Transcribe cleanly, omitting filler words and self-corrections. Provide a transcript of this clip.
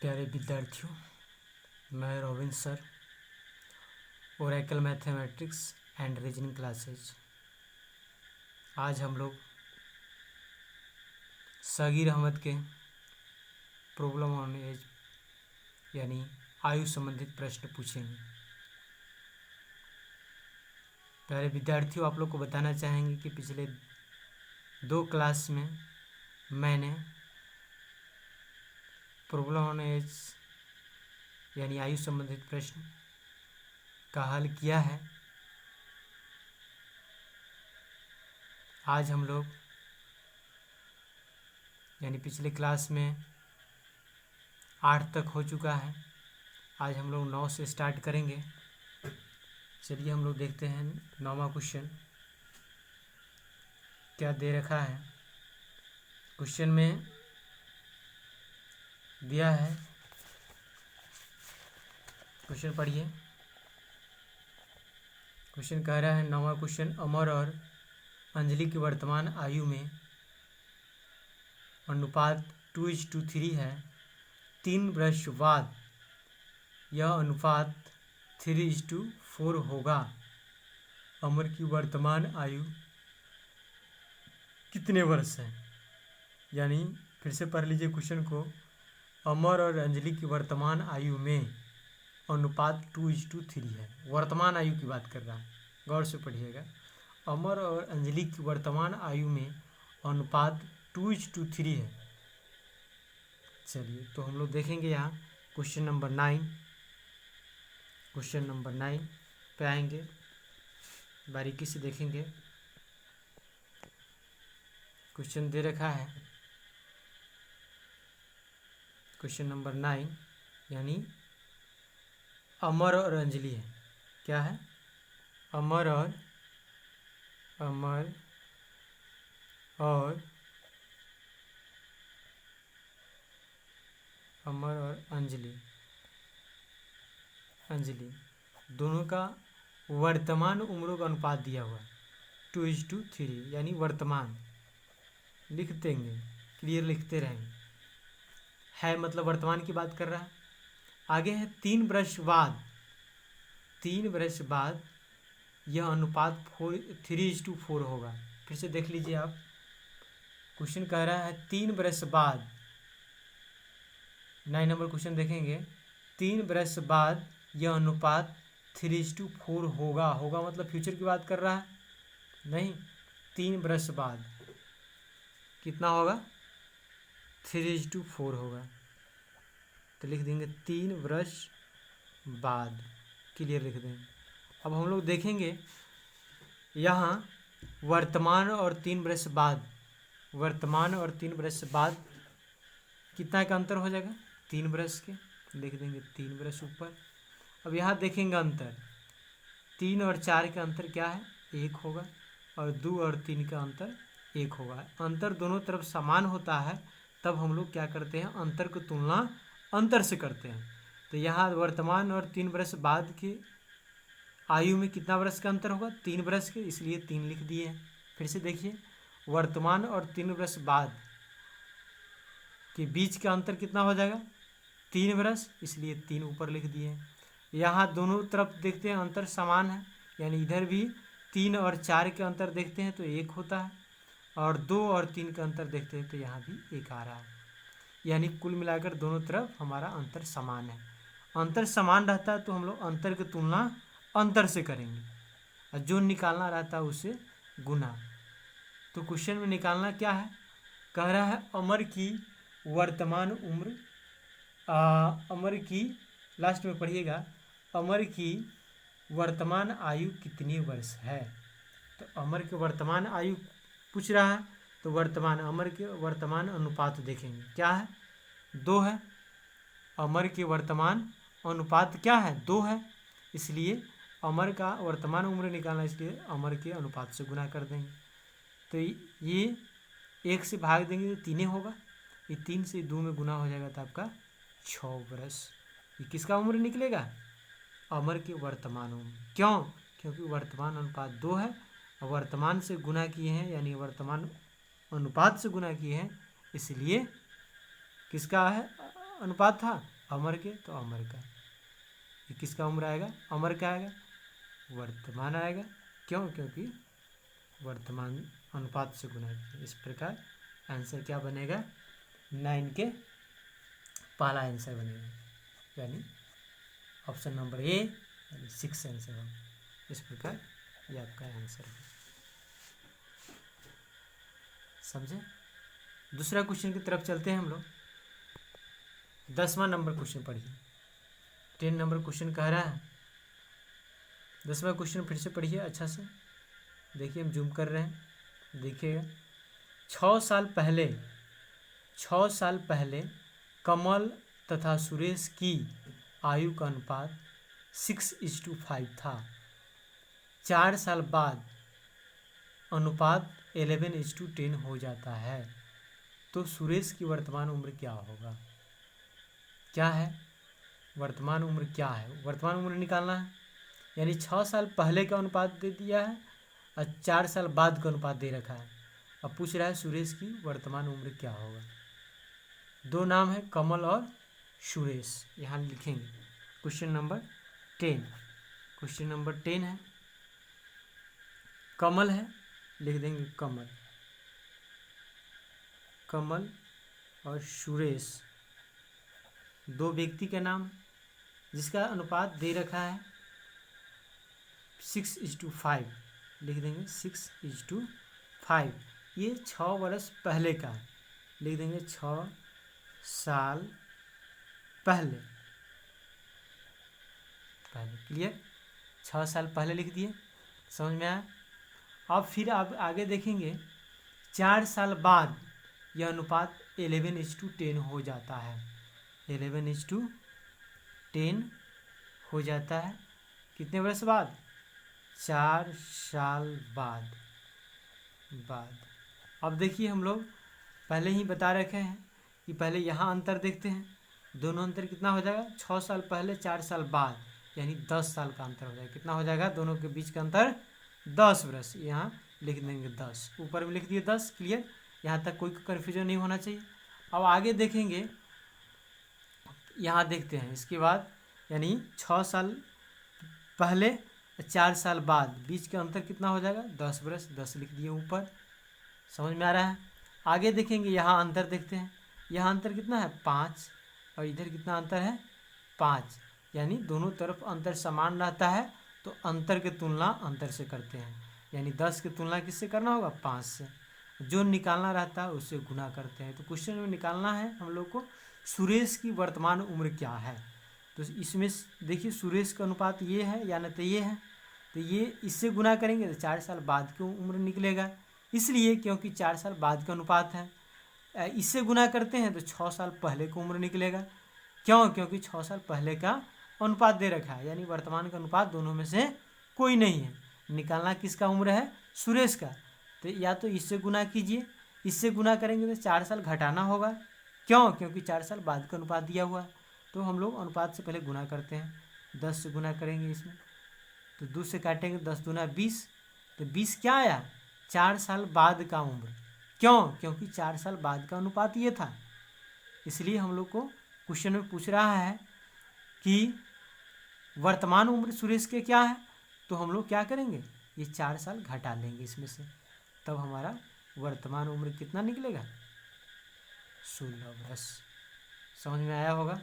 प्यारे विद्यार्थियों, मैं robin sir, Oracle mathematics and reasoning classes. आज हम लोग सगीर अहमद के प्रॉब्लम ऑन एज यानी आयु संबंधित प्रश्न पूछेंगे। प्यारे विद्यार्थियों, आप लोग को बताना चाहेंगे कि पिछले 2 क्लास में मैंने प्रॉब्लम ऑन एज यानी आयु संबंधित प्रश्न का हल किया है। आज हम लोग यानी पिछले क्लास में 8 तक हो चुका है। आज हम लोग 9 से स्टार्ट करेंगे। चलिए हम लोग देखते हैं 9वां क्वेश्चन क्या दे रखा है। क्वेश्चन में दिया है, क्वेश्चन पढ़िए। क्वेश्चन कह रहा है 9वां क्वेश्चन, अमर और अंजलि की वर्तमान आयु में अनुपात 2:3 है। 3 वर्ष बाद यह अनुपात 3:4 होगा। अमर की वर्तमान आयु कितने वर्ष है? यानी फिर से पढ़ लीजिए क्वेश्चन को। अमर और अंजलि की वर्तमान आयु में अनुपात 2:3 है। वर्तमान आयु की बात कर रहा है, गौर से पढ़िएगा। अमर और अंजलि की वर्तमान आयु में अनुपात 2:3 है। चलिए तो हम लोग देखेंगे यहाँ क्वेश्चन नंबर 9। क्वेश्चन नंबर 9 पे आएंगे, बारीकी से देखेंगे। क्वेश्चन दे रखा है क्वेश्चन नंबर 9 यानी अमर और अंजलि है। क्या है? अमर और अंजलि दोनों का वर्तमान उम्रों का अनुपात दिया हुआ है 2:3 यानी वर्तमान। लिख देंगे, क्लियर लिखते रहेंगे। है मतलब वर्तमान की बात कर रहा है। आगे है 3 वर्ष बाद यह अनुपात 3:4 होगा। फिर से देख लीजिए आप, क्वेश्चन कह रहा है 3 वर्ष बाद। 9 नंबर क्वेश्चन देखेंगे। 3 वर्ष बाद यह अनुपात 3:4 होगा। होगा मतलब फ्यूचर की बात कर रहा है? नहीं, 3 वर्ष बाद कितना होगा? 3:4 होगा। तो लिख देंगे 3 वर्ष बाद, क्लियर लिख देंगे। अब हम लोग देखेंगे यहाँ वर्तमान और 3 वर्ष बाद, वर्तमान और 3 वर्ष बाद कितना का अंतर हो जाएगा? 3 वर्ष के, लिख देंगे 3 वर्ष ऊपर। अब यहाँ देखेंगे अंतर, 3 और 4 का अंतर क्या है? 1 होगा, और 2 और 3 का अंतर 1 होगा। अंतर दोनों तरफ समान होता है तब हम लोग क्या करते हैं? अंतर की तुलना अंतर से करते हैं। तो यहाँ वर्तमान और 3 वर्ष बाद की आयु में कितना वर्ष का अंतर होगा? 3 वर्ष के, इसलिए 3 लिख दिए हैं। फिर से देखिए, वर्तमान और 3 वर्ष बाद के बीच का अंतर कितना हो जाएगा? 3 वर्ष, इसलिए 3 ऊपर लिख दिए हैं। यहाँ दोनों तरफ देखते हैं अंतर समान है, यानी इधर भी 3 और 4 के अंतर देखते हैं तो 1 होता है, और 2 और 3 का अंतर देखते हैं तो यहाँ भी 1 आ रहा है। यानी कुल मिलाकर दोनों तरफ हमारा अंतर समान है। अंतर समान रहता है तो हम लोग अंतर की तुलना अंतर से करेंगे, और जो निकालना रहता है उसे गुना। तो क्वेश्चन में निकालना क्या है? कह रहा है अमर की वर्तमान उम्र, अमर की, लास्ट में पढ़िएगा, अमर की वर्तमान आयु कितनी वर्ष है? तो अमर की वर्तमान आयु पूछ रहा है, तो वर्तमान, अमर के वर्तमान अनुपात देखेंगे। क्या है? 2 है। अमर के वर्तमान अनुपात क्या है? 2 है। इसलिए अमर का वर्तमान उम्र निकालना, इसलिए अमर के अनुपात से गुना कर देंगे। तो ये 1 से भाग देंगे तो 3 होगा। ये 3 से 2 में गुना हो जाएगा तो आपका 6 वर्ष। ये किसका उम्र निकलेगा? अमर के वर्तमान उम्र। क्यों? क्योंकि वर्तमान अनुपात 2 है, और वर्तमान से गुना किए हैं यानी वर्तमान अनुपात से गुना किए हैं, इसलिए किसका है अनुपात था? अमर के तो अमर का, ये किसका उम्र आएगा, अमर का आएगा, वर्तमान आएगा। क्यों, क्योंकि वर्तमान अनुपात से गुना किया। इस प्रकार आंसर क्या बनेगा, 9 के पहला आंसर बनेगा, यानी ऑप्शन नंबर ए यानी 6 आंसर होगा। इस प्रकार ये आपका आंसर है। समझे। दूसरा क्वेश्चन की तरफ चलते हैं हम लोग। 10वां नंबर क्वेश्चन पढ़िए। 10 नंबर क्वेश्चन कह रहा है, 10वां क्वेश्चन फिर से पढ़िए अच्छा से। देखिए हम जूम कर रहे हैं, देखिएगा। 6 साल पहले कमल तथा सुरेश की आयु का अनुपात 6:5 था। 4 साल बाद अनुपात 11:10 हो जाता है, तो सुरेश की वर्तमान उम्र क्या होगा। क्या है, वर्तमान उम्र क्या है, वर्तमान उम्र निकालना है। यानी 6 साल पहले का अनुपात दे दिया है और 4 साल बाद का अनुपात दे रखा है। अब पूछ रहा है सुरेश की वर्तमान उम्र क्या होगा। दो नाम है, कमल और सुरेश, यहाँ लिखेंगे। क्वेश्चन नंबर 10 है, कमल है, लिख देंगे कमल और सुरेश, दो व्यक्ति का नाम जिसका अनुपात दे रखा है 6:5, लिख देंगे 6:5। ये 6 वर्ष पहले का है, लिख देंगे 6 साल पहले। क्लियर, 6 साल पहले लिख दिए, समझ में आया। अब फिर आप आगे देखेंगे, 4 साल बाद यह अनुपात 11:10 हो जाता है। 11:10 हो जाता है कितने वर्ष बाद, 4 साल बाद। अब देखिए हम लोग पहले ही बता रखे हैं कि पहले यहाँ अंतर देखते हैं, दोनों अंतर कितना हो जाएगा, 6 साल पहले 4 साल बाद, यानी 10 साल का अंतर हो जाएगा। कितना हो जाएगा, दोनों के बीच का अंतर 10 वर्ष। यहाँ लिख देंगे 10, ऊपर में लिख दिए 10। क्लियर, यहाँ तक कोई कन्फ्यूजन नहीं होना चाहिए। अब आगे देखेंगे, यहाँ देखते हैं इसके बाद, यानी 6 साल पहले 4 साल बाद, बीच का अंतर कितना हो जाएगा, 10 वर्ष। 10 लिख दिए ऊपर, समझ में आ रहा है। आगे देखेंगे, यहाँ अंतर देखते हैं, यहाँ अंतर कितना है 5, और इधर कितना अंतर है 5, यानी दोनों तरफ अंतर समान रहता है, तो अंतर की तुलना अंतर से करते हैं। यानी 10 की तुलना किससे करना होगा, 5 से। जो निकालना रहता है उससे गुना करते हैं। तो क्वेश्चन में निकालना है हम लोग को सुरेश की वर्तमान उम्र क्या है। तो इसमें देखिए सुरेश का अनुपात ये है या न तो ये है, तो ये इससे गुना करेंगे तो 4 साल बाद की उम्र निकलेगा, इसलिए क्योंकि 4 साल बाद का अनुपात है। इससे गुना करते हैं तो 6 साल पहले की उम्र निकलेगा। क्यों, क्योंकि 6 साल पहले का अनुपात दे रखा है, यानी वर्तमान का अनुपात दोनों में से कोई नहीं है। निकालना किसका उम्र है, सुरेश का। तो या तो इससे गुना कीजिए, इससे गुना करेंगे तो 4 साल घटाना होगा। क्यों, क्योंकि 4 साल बाद का अनुपात दिया हुआ है। तो हम लोग अनुपात से पहले गुना करते हैं, 10 से गुना करेंगे इसमें, तो 2 से काटेंगे, 10 दूना 20, तो 20 क्या आया, 4 साल बाद का उम्र। क्यों, क्योंकि 4 साल बाद का अनुपात ये था। इसलिए हम लोग को क्वेश्चन में पूछ रहा है कि वर्तमान उम्र सुरेश के क्या है, तो हम लोग क्या करेंगे, ये 4 साल घटा लेंगे इसमें से, तब हमारा वर्तमान उम्र कितना निकलेगा, 16 वर्ष। समझ में आया होगा।